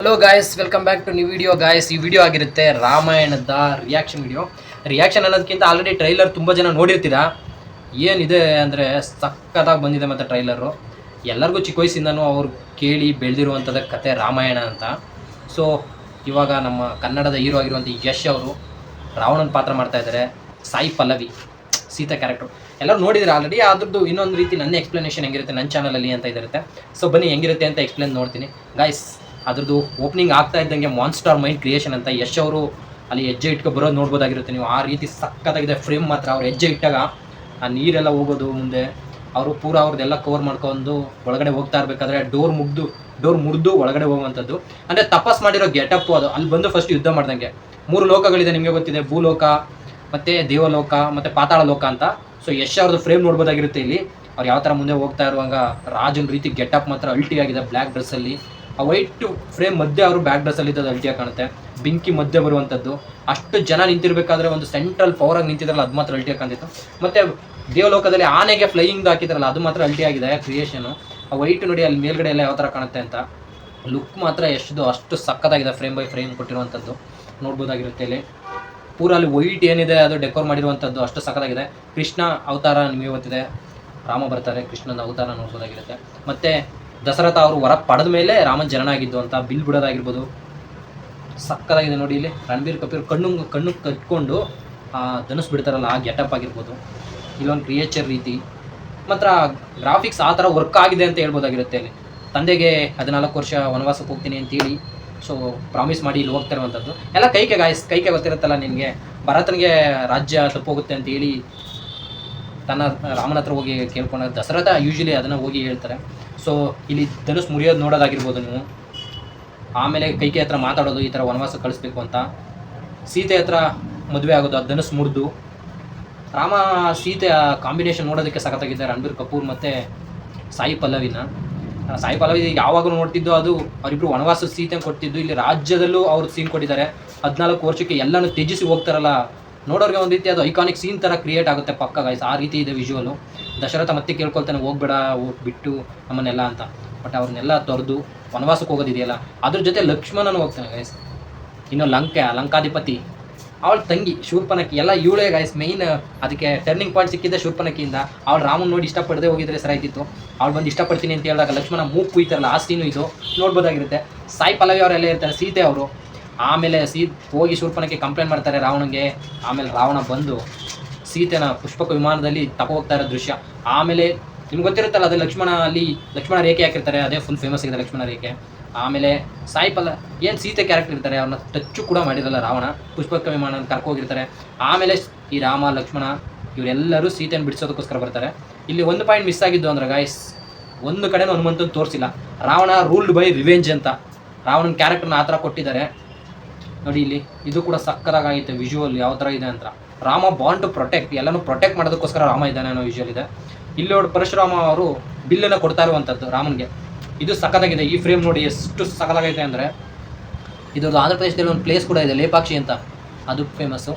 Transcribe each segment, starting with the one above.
Hello guys, welcome back to new video guys. ಈ video ಆಗಿರುತ್ತೆ ರಾಮಾಯಣದ ರಿಯಾಕ್ಷನ್ ವಿಡಿಯೋ. ರಿಯಾಕ್ಷನ್ ಅನ್ನೋದಕ್ಕಿಂತ ಆಲ್ರೆಡಿ ಟ್ರೈಲರ್ ತುಂಬ ಜನ ನೋಡಿರ್ತೀರಾ. ಏನಿದೆ ಅಂದರೆ ಸಕ್ಕತ್ತಾಗಿ ಬಂದಿದೆ. ಮತ್ತು ಟ್ರೈಲರು ಎಲ್ಲರಿಗೂ ಚಿಕ್ಕ ವಯಸ್ಸಿಂದನೂ ಅವ್ರು ಕೇಳಿ ಬೆಳೆದಿರುವಂಥದ್ದು ಕತೆ ರಾಮಾಯಣ ಅಂತ. ಸೊ ಇವಾಗ ನಮ್ಮ ಕನ್ನಡದ ಹೀರೋ ಆಗಿರುವಂಥ ಯಶ್ ಅವರು ರಾವಣನ ಪಾತ್ರ ಮಾಡ್ತಾ ಇದ್ದಾರೆ. ಸಾಯಿ ಪಲ್ಲವಿ ಸೀತಾ ಕ್ಯಾರೆಕ್ಟರ್ ಎಲ್ಲರೂ ನೋಡಿದ್ರೆ ಆಲ್ರೆಡಿ. ಅದ್ರದ್ದು ಇನ್ನೊಂದು ರೀತಿ ನನ್ನ ಎಕ್ಸ್ಪ್ಲನೇಷನ್ ಹೆಂಗಿರುತ್ತೆ ನನ್ನ ಚಾನಲಲ್ಲಿ ಅಂತ ಇದಿರುತ್ತೆ. ಸೊ ಬನ್ನಿ ಹೆಂಗಿರುತ್ತೆ ಅಂತ ಎಕ್ಸ್ಪ್ಲೇನ್ ನೋಡ್ತೀನಿ ಗಾಯ್ಸ್. ಅದ್ರದ್ದು ಓಪನಿಂಗ್ ಆಗ್ತಾ ಇದ್ದಂಗೆ ಮಾನ್ಸ್ಟಾರ್ ಮೈಂಡ್ ಕ್ರಿಯೇಷನ್ ಅಂತ ಯಶ್ ಅವರು ಅಲ್ಲಿ ಹೆಜ್ಜೆ ಇಟ್ಕೊ ಬರೋದು ನೋಡ್ಬೋದಾಗಿರುತ್ತೆ ನೀವು. ಆ ರೀತಿ ಸಕ್ಕತ್ತಾಗಿದೆ ಫ್ರೇಮ್ ಮಾತ್ರ. ಅವ್ರು ಹೆಜ್ಜೆ ಇಟ್ಟಾಗ ಆ ನೀರೆಲ್ಲ ಹೋಗೋದು ಮುಂದೆ, ಅವರು ಪೂರ ಅವ್ರದ್ದೆಲ್ಲ ಕವರ್ ಮಾಡ್ಕೊಂಡು ಒಳಗಡೆ ಹೋಗ್ತಾ ಇರಬೇಕಾದ್ರೆ ಡೋರ್ ಮುರಿದು ಒಳಗಡೆ ಹೋಗುವಂಥದ್ದು. ಅಂದರೆ ತಪಸ್ ಮಾಡಿರೋ ಗೆಟಪ್ಪು ಅದು. ಅಲ್ಲಿ ಬಂದು ಫಸ್ಟ್ ಯುದ್ಧ ಮಾಡ್ದಂಗೆ. 3 ಲೋಕಗಳಿದೆ ನಿಮಗೆ ಗೊತ್ತಿದೆ, ಭೂಲೋಕ ಮತ್ತು ದೇವಲೋಕ ಮತ್ತು ಪಾತಾಳ ಲೋಕ ಅಂತ. ಸೊ ಯಶ್ ಅವ್ರದ್ದು ಫ್ರೇಮ್ ನೋಡ್ಬೋದಾಗಿರುತ್ತೆ ಇಲ್ಲಿ. ಅವ್ರು ಯಾವ ಥರ ಮುಂದೆ ಹೋಗ್ತಾ ಇರುವಾಗ ರಾಜನ ರೀತಿ ಗೆಟಪ್ ಮಾತ್ರ ಅಲ್ಟಿಯಾಗಿದೆ. ಬ್ಲ್ಯಾಕ್ ಡ್ರೆಸ್ಸಲ್ಲಿ ಆ ವೈಟ್ ಫ್ರೇಮ್ ಮಧ್ಯೆ ಅವರು ಬ್ಯಾಕ್ ಡ್ರೆಸ್ಸಲ್ಲಿ ಇದ್ದದ್ದು ಅಲ್ಟಿಯಾಗಿ ಕಾಣುತ್ತೆ. ಬೆಂಕಿ ಮಧ್ಯೆ ಬರುವಂಥದ್ದು, ಅಷ್ಟು ಜನ ನಿಂತಿರಬೇಕಾದ್ರೆ ಒಂದು ಸೆಂಟ್ರಲ್ ಪವರಾಗಿ ನಿಂತಿದ್ರಲ್ಲ, ಅದು ಮಾತ್ರ ಅಲ್ಟಿಯಾಗಿ ಕಾಣ್ತಿತ್ತು. ಮತ್ತು ದೇವಲೋಕದಲ್ಲಿ ಆನೆಗೆ ಫ್ಲೈಯಿಂಗ್ ಹಾಕಿದ್ರಲ್ಲ, ಅದು ಮಾತ್ರ ಅಲ್ಟಿಯಾಗಿದೆ ಕ್ರಿಯೇಷನು. ಆ ವೈಟ್ ನೋಡಿ ಅಲ್ಲಿ ಮೇಲ್ಗಡೆ ಎಲ್ಲ ಯಾವ ಥರ ಕಾಣುತ್ತೆ ಅಂತ. ಲುಕ್ ಮಾತ್ರ ಅಷ್ಟು ಸಕ್ಕತ್ತಾಗಿದೆ. ಫ್ರೇಮ್ ಬೈ ಫ್ರೇಮ್ ಕೊಟ್ಟಿರುವಂಥದ್ದು ನೋಡ್ಬೋದಾಗಿರುತ್ತೆ ಇಲ್ಲಿ. ಪೂರ ಅಲ್ಲಿ ವೈಟ್ ಏನಿದೆ ಅದು ಡೆಕೋರ್ ಮಾಡಿರುವಂಥದ್ದು ಅಷ್ಟು ಸಕ್ಕತ್ತಾಗಿದೆ. ಕೃಷ್ಣ ಅವತಾರ ನಿಮಗೆ ಗೊತ್ತಿದೆ, ರಾಮ ಬರ್ತಾರೆ, ಕೃಷ್ಣನ ಅವತಾರ ನೋಡ್ಬೋದಾಗಿರುತ್ತೆ. ಮತ್ತು ದಶರಥ ಅವರು ವರ ಪಡೆದ ಮೇಲೆ ರಾಮನ ಜನನ ಆಗಿದ್ದು ಅಂತ ಬಿಲ್ ಬಿಡೋದಾಗಿರ್ಬೋದು. ಸಕ್ಕತ್ತಾಗಿದೆ ನೋಡಿ. ಇಲ್ಲಿ ರಣಬೀರ್ ಕಪೂರ್ ಕಣ್ಣು ಕಟ್ಕೊಂಡು ಧನುಸ್ ಬಿಡ್ತಾರಲ್ಲ, ಆ ಗೆಟಪ್ ಆಗಿರ್ಬೋದು. ಇಲ್ಲೊಂದು ಕ್ರಿಯೇಚರ್ ರೀತಿ ಮಾತ್ರ ಗ್ರಾಫಿಕ್ಸ್ ಆ ಥರ ವರ್ಕ್ ಆಗಿದೆ ಅಂತ ಹೇಳ್ಬೋದಾಗಿರುತ್ತೆ. ಅಲ್ಲಿ ತಂದೆಗೆ 14 ವರ್ಷ ವನವಾಸಕ್ಕೆ ಹೋಗ್ತೀನಿ ಅಂತೇಳಿ ಸೊ ಪ್ರಾಮಿಸ್ ಮಾಡಿ ಇಲ್ಲಿ ಹೋಗ್ತಾ ಇರುವಂಥದ್ದು ಎಲ್ಲ ಕೈಕೆ ಗೊತ್ತಿರುತ್ತಲ್ಲ ನಿನಗೆ. ಭರತನಿಗೆ ರಾಜ್ಯ ತಪ್ಪೋಗುತ್ತೆ ಅಂತೇಳಿ ತನ್ನ ರಾಮನ ಹತ್ರ ಹೋಗಿ ಕೇಳ್ಕೊಂಡಾಗ ದಶರಥ ಯೂಶ್ವಲಿ ಅದನ್ನು ಹೋಗಿ ಹೇಳ್ತಾರೆ. ಸೊ ಇಲ್ಲಿ ಧನುಸ್ ಮುರಿಯೋದು ನೋಡೋದಾಗಿರ್ಬೋದು ನೀವು. ಆಮೇಲೆ ಕೈಕೆ ಹತ್ರ ಮಾತಾಡೋದು, ಈ ಥರ ವನವಾಸ ಕಳಿಸ್ಬೇಕು ಅಂತ. ಸೀತೆ ಹತ್ರ ಮದುವೆ ಆಗೋದು, ಅದು ಧನುಸ್ ಮುರಿದು. ರಾಮ ಸೀತೆಯ ಕಾಂಬಿನೇಷನ್ ನೋಡೋದಕ್ಕೆ ಸಖತ್ತಾಗಿದೆ. ರಣಬೀರ್ ಕಪೂರ್ ಮತ್ತು ಸಾಯಿ ಪಲ್ಲವಿ ಯಾವಾಗಲೂ ನೋಡ್ತಿದ್ದು ಅದು ಅವರಿಬ್ಬರು ವನವಾಸದ ಸೀತೆ ಕೊಡ್ತಿದ್ದು. ಇಲ್ಲಿ ರಾಜ್ಯದಲ್ಲೂ ಅವ್ರು ಸೀನ್ ಕೊಟ್ಟಿದ್ದಾರೆ. 14 ವರ್ಷಕ್ಕೆ ಎಲ್ಲನೂ ತ್ಯಜಿಸಿ ಹೋಗ್ತಾರಲ್ಲ, ನೋಡೋರಿಗೆ ಒಂದು ರೀತಿ ಅದು ಐಕಾನಿಕ್ ಸೀನ್ ಥರ ಕ್ರಿಯೇಟ್ ಆಗುತ್ತೆ ಪಕ್ಕ ಗಾಯ್ಸ್. ಆ ರೀತಿ ಇದೆ ವಿಜುವಲು. ದಶರಥ ಮತ್ತೆ ಕೇಳ್ಕೊಳ್ತಾನೆ, ಹೋಗ್ಬೇಡ, ಬಿಟ್ಟು ನಮ್ಮನ್ನೆಲ್ಲ ಅಂತ. ಬಟ್ ಅವ್ರನ್ನೆಲ್ಲ ತೊರೆದು ವನವಾಸಕ್ಕೆ ಹೋಗೋದಿದೆಯಲ್ಲ, ಅದ್ರ ಜೊತೆ ಲಕ್ಷ್ಮಣನು ಹೋಗ್ತಾನೆ ಗಾಯ್ಸ್. ಇನ್ನು ಲಂಕಾಧಿಪತಿ ಅವಳ ತಂಗಿ ಶೂರ್ಪನಖಿ ಎಲ್ಲ ಇವಳೇ ಗಾಯ್ಸ್ ಮೈನ್. ಅದಕ್ಕೆ ಟರ್ನಿಂಗ್ ಪಾಯಿಂಟ್ ಸಿಕ್ಕಿದ್ದೆ ಶೂರ್ಪನಖಿಯಿಂದ. ಅವಳು ರಾಮನ್ ನೋಡಿ ಇಷ್ಟಪಡದೆ ಹೋಗಿದ್ರೆ ಸರಾಯ್ತಿತ್ತು. ಅವಳು ಬಂದು ಇಷ್ಟಪಡ್ತೀನಿ ಅಂತ ಹೇಳಿದಾಗ ಲಕ್ಷ್ಮಣ ಮೂಗು ಕುಯ್ತಾರಲ್ಲ, ಆ ಸೀನು ಇದು ನೋಡ್ಬೋದಾಗಿರುತ್ತೆ. ಸಾಯಿ ಪಲ್ಲವಿ ಅವರೆಲ್ಲ ಇರ್ತಾರೆ, ಸೀತೆ ಅವರು. ಆಮೇಲೆ ಹೋಗಿ ಶೂರ್ಪನಖಿ ಕಂಪ್ಲೇಂಟ್ ಮಾಡ್ತಾರೆ ರಾವಣಂಗೆ. ಆಮೇಲೆ ರಾವಣ ಬಂದು ಸೀತೆನ ಪುಷ್ಪಕ ವಿಮಾನದಲ್ಲಿ ಹೋಗ್ತಾ ಇರೋ ದೃಶ್ಯ. ಆಮೇಲೆ ನಿಮ್ಗೆ ಗೊತ್ತಿರುತ್ತಲ್ಲ, ಅದು ಲಕ್ಷ್ಮಣ ರೇಖೆ ಹಾಕಿರ್ತಾರೆ, ಅದೇ ಫುಲ್ ಫೇಮಸ್ ಆಗಿದೆ ಲಕ್ಷ್ಮಣ ರೇಖೆ. ಆಮೇಲೆ ಸಾಯಿ ಏನು ಸೀತೆ ಕ್ಯಾರೆಕ್ಟರ್ ಇರ್ತಾರೆ, ಅವ್ರನ್ನ ಟಚ್ಚು ಕೂಡ ಮಾಡಿರಲ್ಲ ರಾವಣ. ಪುಷ್ಪಕ ವಿಮಾನ ಕರ್ಕೋಗಿರ್ತಾರೆ. ಆಮೇಲೆ ಈ ರಾಮ ಲಕ್ಷ್ಮಣ ಇವರೆಲ್ಲರೂ ಸೀತೆಯನ್ನು ಬಿಡಿಸೋದಕ್ಕೋಸ್ಕರ ಬರ್ತಾರೆ. ಇಲ್ಲಿ ಒಂದು ಪಾಯಿಂಟ್ ಮಿಸ್ ಆಗಿದ್ದು ಅಂದ್ರೆ ಗಾಯ್ಸ್, ಒಂದು ಕಡೆನೂ ಹನುಮಂತನ ತೋರಿಸಿಲ್ಲ. ರಾವಣ ರೂಲ್ಡ್ ಬೈ ರಿವೆಂಜ್ ಅಂತ ರಾವಣನ ಕ್ಯಾರೆಕ್ಟರ್ನ ಆ ಥರ ಕೊಟ್ಟಿದ್ದಾರೆ ನೋಡಿ. ಇಲ್ಲಿ ಇದು ಕೂಡ ಸಕ್ಕತ್ತಾಗೈತೆ ವಿಜುವಲ್ ಯಾವ ಥರ ಇದೆ ಅಂತ. ರಾಮ ಬಾಂಡ್ ಟು ಪ್ರೊಟೆಕ್ಟ್, ಎಲ್ಲನೂ ಪ್ರೊಟೆಕ್ಟ್ ಮಾಡೋದಕ್ಕೋಸ್ಕರ ರಾಮ ಇದ್ದಾನೆ ಅನ್ನೋ ವಿಜುವಲ್ ಇದೆ. ಇಲ್ಲಿ ನೋಡಿ ಪರಶುರಾಮ ಅವರು ಬಿಲ್ಲನ್ನು ಕೊಡ್ತಾ ಇರುವಂಥದ್ದು ರಾಮನಿಗೆ. ಇದು ಸಕ್ಕತ್ತಾಗಿದೆ. ಈ ಫ್ರೇಮ್ ನೋಡಿ ಎಷ್ಟು ಸಕ್ಕತ್ತಾಗೈತೆ ಅಂದರೆ, ಇದು ಆಂಧ್ರ ಪ್ರದೇಶದಲ್ಲಿ ಒಂದು ಪ್ಲೇಸ್ ಕೂಡ ಇದೆ, ಲೇಪಾಕ್ಷಿ ಅಂತ, ಅದು ಫೇಮಸ್ಸು.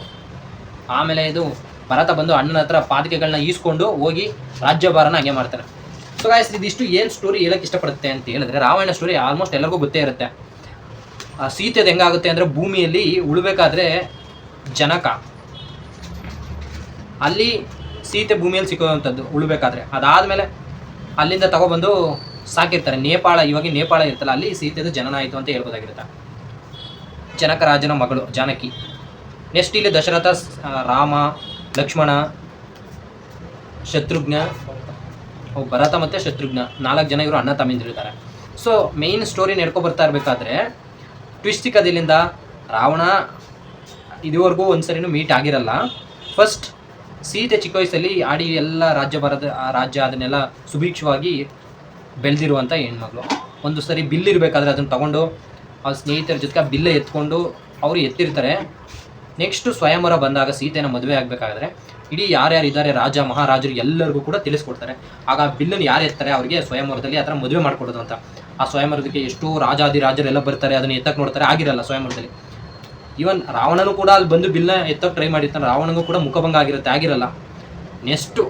ಆಮೇಲೆ ಇದು ಭರತ ಬಂದು ಅಣ್ಣನ ಹತ್ರ ಪಾದಕೆಗಳನ್ನ ಈಸ್ಕೊಂಡು ಹೋಗಿ ರಾಜ್ಯಭಾರನ ಹಂಗೆ ಮಾಡ್ತಾರೆ. ಸೊ ಗಾಯ್ಸ್, ಇದಿಷ್ಟು ಏನು ಸ್ಟೋರಿ ಹೇಳಕ್ಕೆ ಇಷ್ಟಪಡುತ್ತೆ ಅಂತ ಹೇಳಿದ್ರೆ, ರಾಮಾಯಣ ಸ್ಟೋರಿ ಆಲ್ಮೋಸ್ಟ್ ಎಲ್ಲರಿಗೂ ಗೊತ್ತೇ ಇರುತ್ತೆ. ಸೀತೆದು ಹೆಂಗಾಗುತ್ತೆ ಅಂದರೆ, ಭೂಮಿಯಲ್ಲಿ ಉಳಬೇಕಾದ್ರೆ ಜನಕ ಅಲ್ಲಿ ಸೀತೆ ಭೂಮಿಯಲ್ಲಿ ಸಿಕ್ಕುವಂಥದ್ದು ಉಳಬೇಕಾದ್ರೆ. ಅದಾದಮೇಲೆ ಅಲ್ಲಿಂದ ತಗೊಬಂದು ಸಾಕಿರ್ತಾರೆ ಇವಾಗ ನೇಪಾಳ ಇರ್ತಲ್ಲ, ಅಲ್ಲಿ ಸೀತೆದು ಜನನ ಆಯಿತು ಅಂತ ಹೇಳ್ಬೋದಾಗಿರುತ್ತೆ. ಜನಕ ರಾಜನ ಮಗಳು ಜಾನಕಿ. ನೆಕ್ಸ್ಟ್ ಇಲ್ಲಿ ದಶರಥ, ರಾಮ, ಲಕ್ಷ್ಮಣ, ಶತ್ರುಘ್ನ, ಭರತ ಮತ್ತು ಶತ್ರುಘ್ನ 4 ಜನ ಇವರು ಅಣ್ಣ ತಮ್ಮಂದಿರಿರ್ತಾರೆ. ಸೊ ಮೇಯ್ನ್ ಸ್ಟೋರಿ ನಡ್ಕೊಬರ್ತಾ ಇರಬೇಕಾದ್ರೆ ಟ್ವಿಸ್ಟ್ ಸಿಕ್ಕದಿಲ್ಲಿಂದ ರಾವಣ ಇದುವರೆಗೂ ಒಂದ್ಸರಿನೂ ಮೀಟ್ ಆಗಿರಲ್ಲ. ಫಸ್ಟ್ ಸೀತೆ ಚಿಕ್ಕ ವಯಸ್ಸಲ್ಲಿ ಆಡಿ ಎಲ್ಲ ರಾಜ್ಯ ಅದನ್ನೆಲ್ಲ ಸುಭಿಕ್ಷವಾಗಿ ಬೆಳೆದಿರುವಂಥ ಹೆಣ್ಮಗಳು. ಒಂದು ಸರಿ ಬಿಲ್ ಇರಬೇಕಾದ್ರೆ ಅದನ್ನು ತಗೊಂಡು ಅವ್ರ ಸ್ನೇಹಿತರ ಜೊತೆಗೆ ಆ ಬಿಲ್ಲ ಎತ್ಕೊಂಡು ಅವರು ಎತ್ತಿರ್ತಾರೆ. ನೆಕ್ಸ್ಟು ಸ್ವಯಂವರ ಬಂದಾಗ ಸೀತೆನ ಮದುವೆ ಆಗಬೇಕಾದ್ರೆ ಇಡೀ ಯಾರ್ಯಾರು ಇದ್ದಾರೆ ರಾಜ ಮಹಾರಾಜರು ಎಲ್ಲರಿಗೂ ಕೂಡ ತಿಳಿಸ್ಕೊಡ್ತಾರೆ. ಆಗ ಆ ಬಿಲ್ಲನ್ನು ಯಾರು ಎತ್ತಾರೆ ಅವ್ರಿಗೆ ಸ್ವಯಂವರದಲ್ಲಿ ಆ ಥರ ಮದುವೆ ಮಾಡಿಕೊಡೋದು ಅಂತ. ಆ ಸ್ವಯಂವರದಕ್ಕೆ ಎಷ್ಟೋ ರಾಜರೆಲ್ಲ ಬರ್ತಾರೆ, ಅದನ್ನು ಎತ್ತಕ್ಕೆ ನೋಡ್ತಾರೆ, ಆಗಿರಲ್ಲ ಸ್ವಯಂವರದಲ್ಲಿ. ಈವನ್ ರಾವಣನೂ ಕೂಡ ಅಲ್ಲಿ ಬಂದು ಬಿಲ್ಲನ್ನ ಎತ್ತಕ್ಕೆ ಟ್ರೈ ಮಾಡಿರ್ತಾನೆ, ರಾವಣನಿಗೂ ಕೂಡ ಮುಖಭಂಗ ಆಗಿರಲ್ಲ. ನೆಕ್ಸ್ಟು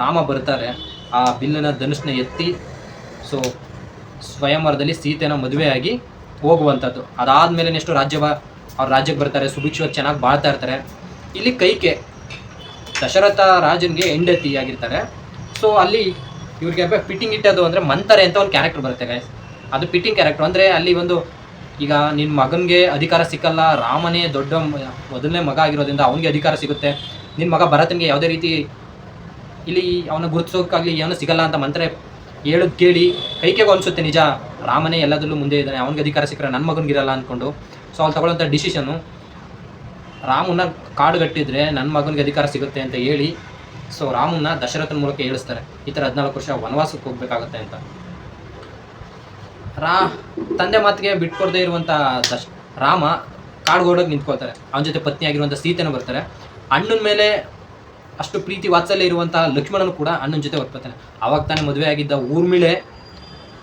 ರಾಮ ಬರ್ತಾರೆ, ಆ ಬಿಲ್ಲನ್ನ ಧನುಷ್ನ ಎತ್ತಿ ಸೊ ಸ್ವಯಂವರದಲ್ಲಿ ಸೀತೆನ ಮದುವೆಯಾಗಿ ಹೋಗುವಂಥದ್ದು. ಅದಾದಮೇಲೆ ನೆಕ್ಸ್ಟು ಅವ್ರ ರಾಜ್ಯಕ್ಕೆ ಬರ್ತಾರೆ, ಸುಭಿಕ್ಷವಾಗಿ ಚೆನ್ನಾಗಿ ಬಾಳ್ತಾ ಇರ್ತಾರೆ. ಇಲ್ಲಿ ಕೈಕೆ ದಶರಥ ರಾಜನಿಗೆ ಹೆಂಡತಿ ಆಗಿರ್ತಾರೆ. ಸೊ ಅಲ್ಲಿ ಇವ್ರಿಗೆ ಪಿಟ್ಟಿಂಗ್ ಇಟ್ಟದು ಅಂದರೆ ಮಂತಾರೆ ಅಂತ ಒಂದು ಕ್ಯಾರೆಕ್ಟರ್ ಬರುತ್ತೆ ಗೈಸ್. ಅದು ಪಿಟ್ಟಿಂಗ್ ಕ್ಯಾರೆಕ್ಟರ್ ಅಂದರೆ ಅಲ್ಲಿ ಒಂದು ಈಗ ನಿನ್ನ ಮಗನಿಗೆ ಅಧಿಕಾರ ಸಿಕ್ಕಲ್ಲ, ರಾಮನೇ ದೊಡ್ಡ ಮೊದಲನೇ ಮಗ ಆಗಿರೋದ್ರಿಂದ ಅವನಿಗೆ ಅಧಿಕಾರ ಸಿಗುತ್ತೆ, ನಿನ್ನ ಮಗ ಭರತನಿಗೆ ಯಾವುದೇ ರೀತಿ ಇಲ್ಲಿ ಅವನ ಗುರುತಿಸೋಕ್ಕಾಗಲಿ ಏನೂ ಸಿಗಲ್ಲ ಅಂತ ಮಂತ್ರೆ ಹೇಳೋದು ಕೇಳಿ ಕೈಕೆಗೂ ಅನಿಸುತ್ತೆ ನಿಜ ರಾಮನೇ ಎಲ್ಲದರಲ್ಲೂ ಮುಂದೆ ಇದ್ದಾನೆ, ಅವ್ನಿಗೆ ಅಧಿಕಾರ ಸಿಕ್ಕರೆ ನನ್ನ ಮಗನಿಗಿರಲ್ಲ ಅಂದ್ಕೊಂಡು. ಸೊ ಅವ್ನು ತಗೊಳ್ಳೋಂಥ ಡಿಸಿಷನ್ನು ರಾಮನ್ನ ಕಾಡುಗಟ್ಟಿದ್ರೆ ನನ್ನ ಮಗನಿಗೆ ಅಧಿಕಾರ ಸಿಗುತ್ತೆ ಅಂತ ಹೇಳಿ ಸೊ ರಾಮನ್ನ ದಶರಥನ ಮೂಲಕ ಹೇಳಿಸ್ತಾರೆ ಈ ಥರ 14 ವರ್ಷ ವನವಾಸಕ್ಕೆ ಹೋಗ್ಬೇಕಾಗತ್ತೆ ಅಂತ. ತಂದೆ ಮಾತಿಗೆ ಬಿಟ್ಕೊಡದೇ ಇರುವಂಥ ರಾಮ ಕಾಡುಗೋಡೋಗಿ ನಿಂತ್ಕೊಳ್ತಾರೆ. ಅವನ ಜೊತೆ ಪತ್ನಿ ಆಗಿರುವಂಥ ಸೀತೆನೂ ಬರ್ತಾರೆ. ಅಣ್ಣನ ಮೇಲೆ ಅಷ್ಟು ಪ್ರೀತಿ ವಾತ್ಸಲ್ಯ ಇರುವಂಥ ಲಕ್ಷ್ಮಣನು ಕೂಡ ಅಣ್ಣನ ಜೊತೆ ಹೊರಡ್ತಾನೆ. ಆವಾಗ ತಾನೇ ಮದುವೆ ಆಗಿದ್ದ ಊರ್ಮಿಳೆ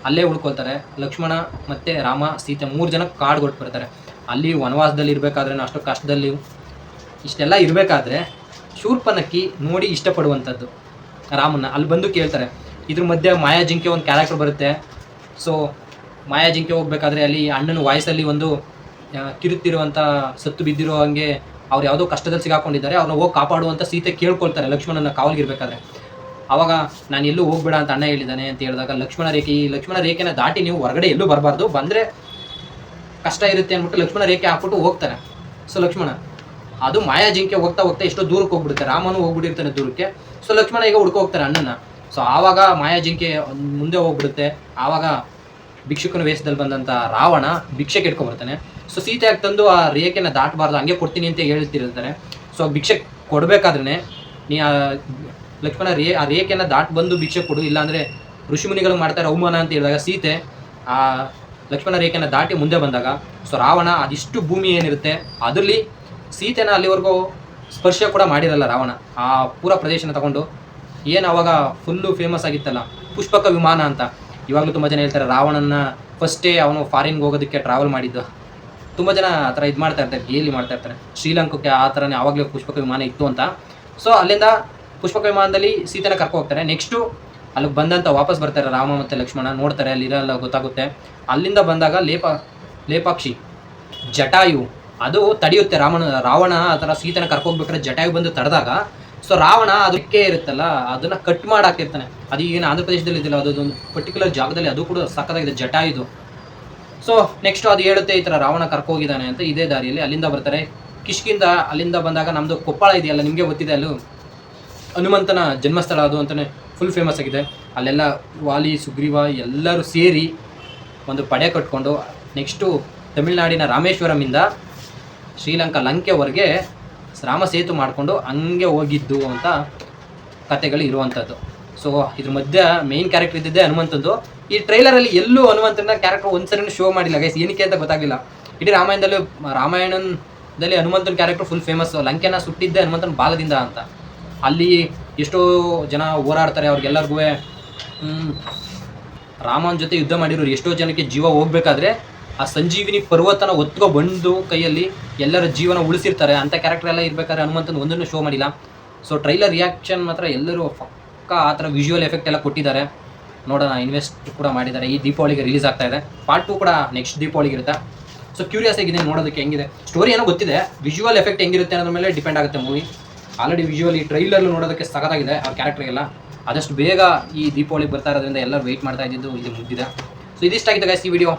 ಅಲ್ಲೇ ಉಳ್ಕೊಳ್ತಾರೆ. ಲಕ್ಷ್ಮಣ ಮತ್ತು ರಾಮ ಸೀತೆ 3 ಜನ ಕಾಡುಗೊಟ್ಟು ಬರ್ತಾರೆ. ಅಲ್ಲಿ ವನವಾಸದಲ್ಲಿ ಇರಬೇಕಾದ್ರೆ ಅಷ್ಟು ಕಷ್ಟದಲ್ಲಿ ಇಷ್ಟೆಲ್ಲ ಇರಬೇಕಾದ್ರೆ ಶೂರ್ಪನಕ್ಕಿ ನೋಡಿ ಇಷ್ಟಪಡುವಂಥದ್ದು ರಾಮನ್ನ ಅಲ್ಲಿ ಬಂದು ಕೇಳ್ತಾರೆ. ಇದ್ರ ಮಧ್ಯೆ ಮಾಯಾಜಿಂಕೆ ಒಂದು ಕ್ಯಾರೆಕ್ಟರ್ ಬರುತ್ತೆ. ಸೊ ಮಾಯಾಜಿಂಕೆ ಹೋಗ್ಬೇಕಾದ್ರೆ ಅಲ್ಲಿ ಅಣ್ಣನ ವಾಯ್ಸಲ್ಲಿ ಒಂದು ಕಿರುತ್ತಿರುವಂಥ ಸತ್ತು ಬಿದ್ದಿರೋ ಹಂಗೆ ಅವ್ರು ಯಾವುದೋ ಕಷ್ಟದಲ್ಲಿ ಸಿಗಾಕೊಂಡಿದ್ದಾರೆ, ಅವ್ರನ್ನ ಹೋಗಿ ಕಾಪಾಡುವಂಥ ಸೀತೆ ಕೇಳ್ಕೊಳ್ತಾರೆ ಲಕ್ಷ್ಮಣನ ಕಾವಲಿಗಿರ್ಬೇಕಾದ್ರೆ. ಆವಾಗ ನಾನು ಎಲ್ಲೂ ಹೋಗ್ಬೇಡ ಅಂತ ಅಣ್ಣ ಹೇಳಿದ್ದಾನೆ ಅಂತ ಹೇಳಿದಾಗ ಈ ಲಕ್ಷ್ಮಣ ರೇಖೆನ ದಾಟಿ ನೀವು ಹೊರಗಡೆ ಎಲ್ಲೂ ಬರಬಾರ್ದು, ಬಂದರೆ ಕಷ್ಟ ಇರುತ್ತೆ ಅಂದ್ಬಿಟ್ಟು ಲಕ್ಷ್ಮಣ ರೇಖೆ ಹಾಕ್ಬಿಟ್ಟು ಹೋಗ್ತಾರೆ. ಸೊ ಲಕ್ಷ್ಮಣ ಅದು ಮಾಯಾಜಿಂಕೆ ಹೋಗ್ತಾ ಎಷ್ಟೋ ದೂರಕ್ಕೆ ಹೋಗ್ಬಿಡುತ್ತೆ, ರಾಮನು ಹೋಗ್ಬಿಟ್ಟಿರ್ತಾನೆ ದೂರಕ್ಕೆ. ಸೊ ಲಕ್ಷ್ಮಣ ಈಗ ಹುಡ್ಕೊ ಹೋಗ್ತಾರೆ ಅಣ್ಣನ. ಸೊ ಆವಾಗ ಮಾಯಾಜಿಂಕೆ ಮುಂದೆ ಹೋಗ್ಬಿಡುತ್ತೆ. ಆವಾಗ ಭಿಕ್ಷುಕನ ವೇಷದಲ್ಲಿ ಬಂದಂಥ ರಾವಣ ಭಿಕ್ಷೆ ಕೆಟ್ಕೊಂಡ್ಬರ್ತಾನೆ. ಸೊ ಸೀತೆಯಾಗಿ ತಂದು ಆ ರೇಖೆನ ದಾಟಬಾರ್ದು, ಹಂಗೆ ಕೊಡ್ತೀನಿ ಅಂತ ಹೇಳ್ತಿರ್ತಾರೆ. ಸೊ ಭಿಕ್ಷೆ ಕೊಡಬೇಕಾದ್ರೆ ನೀ ಲಕ್ಷ್ಮಣ ಆ ರೇಖೆನ ದಾಟಿ ಬಂದು ಭಿಕ್ಷೆ ಕೊಡು, ಇಲ್ಲಾಂದರೆ ಋಷಿಮುನಿಗಳು ಮಾಡ್ತಾರೆ ಅವಮಾನ ಅಂತ ಹೇಳಿದಾಗ ಸೀತೆ ಆ ಲಕ್ಷ್ಮಣ ರೇಖೆನ ದಾಟಿ ಮುಂದೆ ಬಂದಾಗ ಸೊ ರಾವಣ ಅದಿಷ್ಟು ಭೂಮಿ ಏನಿರುತ್ತೆ ಅದರಲ್ಲಿ ಸೀತೆನ ಅಲ್ಲಿವರೆಗೂ ಸ್ಪರ್ಶ ಕೂಡ ಮಾಡಿರಲ್ಲ ರಾವಣ. ಆ ಪೂರ ಪ್ರದೇಶನ ತಗೊಂಡು ಏನು ಅವಾಗ ಫುಲ್ಲು ಫೇಮಸ್ ಆಗಿತ್ತಲ್ಲ ಪುಷ್ಪಕ ವಿಮಾನ ಅಂತ. ಇವಾಗಲೂ ತುಂಬ ಜನ ಹೇಳ್ತಾರೆ ರಾವಣನ ಫಸ್ಟೇ ಅವನು ಫಾರಿನ್ಗೆ ಹೋಗೋದಕ್ಕೆ ಟ್ರಾವೆಲ್ ಮಾಡಿದ್ದು. ತುಂಬ ಜನ ಆ ಥರ ಇದು ಮಾಡ್ತಾ ಇರ್ತಾರೆ, ಗೇಲಿ ಮಾಡ್ತಾ ಇರ್ತಾರೆ. ಶ್ರೀಲಂಕಕ್ಕೆ ಆ ಥರನೇ ಆವಾಗಲೇ ಪುಷ್ಪಕ ವಿಮಾನ ಇತ್ತು ಅಂತ. ಸೊ ಅಲ್ಲಿಂದ ಪುಷ್ಪಕ ವಿಮಾನದಲ್ಲಿ ಸೀತೆನ ಕರ್ಕೊ ಹೋಗ್ತಾರೆ. ನೆಕ್ಸ್ಟು ಅಲ್ಲಿಗೆ ಬಂದಂಥ ವಾಪಸ್ ಬರ್ತಾರೆ ರಾಮ ಮತ್ತು ಲಕ್ಷ್ಮಣ, ನೋಡ್ತಾರೆ ಅಲ್ಲಿರಲ್ಲ ಗೊತ್ತಾಗುತ್ತೆ. ಅಲ್ಲಿಂದ ಬಂದಾಗ ಲೇಪಾಕ್ಷಿ ಜಟಾಯು ಅದು ತಡೆಯುತ್ತೆ ರಾವಣ ಆ ಥರ ಸೀತೆನ ಕರ್ಕೋಗ್ಬೇಕಾದ್ರೆ ಜಟಾಯು ಬಂದು ತಡೆದಾಗ ಸೊ ರಾವಣ ಅದಕ್ಕೆ ಇರುತ್ತಲ್ಲ ಅದನ್ನು ಕಟ್ ಮಾಡಾಕಿರ್ತಾನೆ. ಅದು ಏನು ಆಂಧ್ರ ಪ್ರದೇಶದಲ್ಲಿ ಇದ್ದಿಲ್ಲ, ಅದೊಂದು ಪರ್ಟಿಕ್ಯುಲರ್ ಜಾಗದಲ್ಲಿ ಅದು ಕೂಡ ಸಕ್ಕತ್ತಾಗಿದೆ ಜಟಾಯುದು. ಸೊ ನೆಕ್ಸ್ಟು ಅದು ಹೇಳುತ್ತೆ ಈ ಥರ ರಾವಣ ಕರ್ಕೋಗಿದ್ದಾನೆ ಅಂತ. ಇದೇ ದಾರಿಯಲ್ಲಿ ಅಲ್ಲಿಂದ ಬರ್ತಾರೆ ಕಿಷ್ಕಿಂದ. ಅಲ್ಲಿಂದ ಬಂದಾಗ ನಮ್ಮದು ಕೊಪ್ಪಳ ಇದೆಯಲ್ಲ ನಿಮಗೆ ಗೊತ್ತಿದೆ, ಅಲ್ಲೂ ಹನುಮಂತನ ಜನ್ಮಸ್ಥಳ ಅದು ಅಂತಲೇ ಫುಲ್ ಫೇಮಸ್ ಆಗಿದೆ. ಅಲ್ಲೆಲ್ಲ ವಾಲಿ ಸುಗ್ರೀವ ಎಲ್ಲರೂ ಸೇರಿ ಒಂದು ಪಡೆ ಕಟ್ಕೊಂಡು ನೆಕ್ಸ್ಟು ತಮಿಳುನಾಡಿನ ರಾಮೇಶ್ವರಮಿಂದ ಶ್ರೀಲಂಕಾ ಲಂಕೆವರೆಗೆ ರಾಮ ಸೇತು ಮಾಡಿಕೊಂಡು ಹಂಗೆ ಹೋಗಿದ್ದು ಅಂತ ಕತೆಗಳು ಇರುವಂಥದ್ದು. ಸೊ ಇದ್ರ ಮಧ್ಯೆ ಮೇಯ್ನ್ ಕ್ಯಾರೆಕ್ಟರ್ ಇದ್ದಿದ್ದೆ ಹನುಮಂತಂದು. ಈ ಟ್ರೈಲರಲ್ಲಿ ಎಲ್ಲೂ ಹನುಮಂತನ ಕ್ಯಾರೆಕ್ಟರ್ ಒಂದ್ಸರಿನೂ ಶೋ ಮಾಡಿಲ್ಲ ಗೈಸ್, ಏನಕ್ಕೆ ಅಂತ ಗೊತ್ತಾಗಲಿಲ್ಲ. ಇಡೀ ರಾಮಾಯಣದಲ್ಲಿ ಹನುಮಂತನ ಕ್ಯಾರೆಕ್ಟರ್ ಫುಲ್ ಫೇಮಸ್. ಲಂಕೆನ ಸುಟ್ಟಿದ್ದೆ ಹನುಮಂತನ ಬಾಲದಿಂದ ಅಂತ. ಅಲ್ಲಿ ಎಷ್ಟೋ ಜನ ಹೋರಾಡ್ತಾರೆ, ಅವ್ರಿಗೆಲ್ಲರಿಗೂ ರಾಮನ ಜೊತೆ ಯುದ್ಧ ಮಾಡಿರೋರು ಎಷ್ಟೋ ಜನಕ್ಕೆ ಜೀವ ಹೋಗ್ಬೇಕಾದ್ರೆ ಆ ಸಂಜೀವಿನಿ ಪರ್ವತನ ಒತ್ಕೊ ಬಂದು ಕೈಯಲ್ಲಿ ಎಲ್ಲರ ಜೀವನ ಉಳಿಸಿರ್ತಾರೆ. ಅಂಥ ಕ್ಯಾರೆಕ್ಟರ್ ಎಲ್ಲ ಇರಬೇಕಾದ್ರೆ ಹನುಮಂತನ ಒಂದನ್ನು ಶೋ ಮಾಡಿಲ್ಲ. ಸೊ ಟ್ರೈಲರ್ ರಿಯಾಕ್ಷನ್ ಮಾತ್ರ ಎಲ್ಲರೂ ಪಕ್ಕ ಆ ಥರ ವಿಜುವಲ್ ಎಫೆಕ್ಟ್ ಎಲ್ಲ ಕೊಟ್ಟಿದ್ದಾರೆ. ನೋಡೋಣ, ಇನ್ವೆಸ್ಟ್ ಕೂಡ ಮಾಡಿದ್ದಾರೆ. ಈ ದೀಪಾವಳಿಗೆ ರಿಲೀಸ್ ಆಗ್ತಾ ಇದೆ. ಪಾರ್ಟ್ 2 ಕೂಡ ನೆಕ್ಸ್ಟ್ ದೀಪಾವಳಿಗೆ ಇರುತ್ತೆ. ಸೊ ಕ್ಯೂರಿಯಸ್ ಆಗಿದೆ ನೋಡೋದಕ್ಕೆ ಹೆಂಗಿದೆ. ಸ್ಟೋರಿ ಏನೋ ಗೊತ್ತಿದೆ, ವಿಜುವಲ್ ಎಫೆಕ್ಟ್ ಹೆಂಗಿರುತ್ತೆ ಅನ್ನೋದ್ರ ಮೇಲೆ ಡಿಪೆಂಡ್ ಆಗುತ್ತೆ ಮೂವಿ. ಆಲ್ರೆಡಿ ವಿಜುವಲ್ ಈ ಟ್ರೈಲರ್ಲು ನೋಡೋದಕ್ಕೆ ಸಖತ್ತಾಗಿದೆ ಅವ್ರ ಕ್ಯಾರೆಕ್ಟರ್ಗೆಲ್ಲ. ಆದಷ್ಟು ಬೇಗ ಈ ದೀಪಾವಳಿಗೆ ಬರ್ತಾ ಇರೋದ್ರಿಂದ ಎಲ್ಲರೂ ವೆಯ್ಟ್ ಮಾಡ್ತಾ ಇದ್ದಿದ್ದು ಇಲ್ಲಿ ಮುಗಿದಿದೆ. ಸೊ ಇದಿಷ್ಟಾಗಿದೆ ಗೈಸ್ ಈ ವಿಡಿಯೋ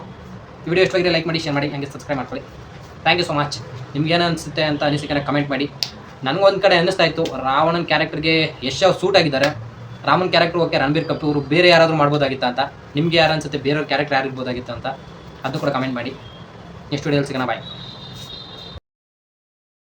ಇಷ್ಟವಾಗಿದೆ ಲೈಕ್ ಮಾಡಿ, ಶೇರ್ ಮಾಡಿ, ಹಂಗೆ ಸಬ್ಸ್ಕ್ರೈಬ್ ಮಾಡ್ಕೊಳ್ಳಿ. Thank you so much. ನಿಮ್ಗೇನು ಅನಿಸುತ್ತೆ ಅಂತ ಅನಿಸಿಕೆನ ಕಮೆಂಟ್ ಮಾಡಿ. ನನಗೊಂದು ಕಡೆ ಅನ್ನಿಸ್ತಾ ಇತ್ತು ರಾವಣನ ಕ್ಯಾರೆಕ್ಟರ್ಗೆ ಯಶ್ ಅವ್ರು ಸೂಟ್ ಆಗಿದ್ದಾರೆ, ರಾಮನ ಕ್ಯಾರೆಕ್ಟರ್ ಓಕೆ ರಣಬೀರ್ ಕಪೂರ್ ಬೇರೆ ಯಾರಾದರೂ ಮಾಡ್ಬೋದಾಗಿತ್ತ ಅಂತ. ನಿಮಗೆ ಯಾರು ಅನಿಸುತ್ತೆ ಬೇರೆಯವ್ರ ಕ್ಯಾರೆಕ್ಟರ್ ಯಾರು ಇರ್ಬೋದಾಗಿತ್ತು ಅಂತ ಅದು ಕೂಡ ಕಮೆಂಟ್ ಮಾಡಿ. ನೆಕ್ಸ್ಟ್ ವಿಡಿಯೋದಲ್ಲಿ ಸಿಗೋಣ, ಬಾಯ್.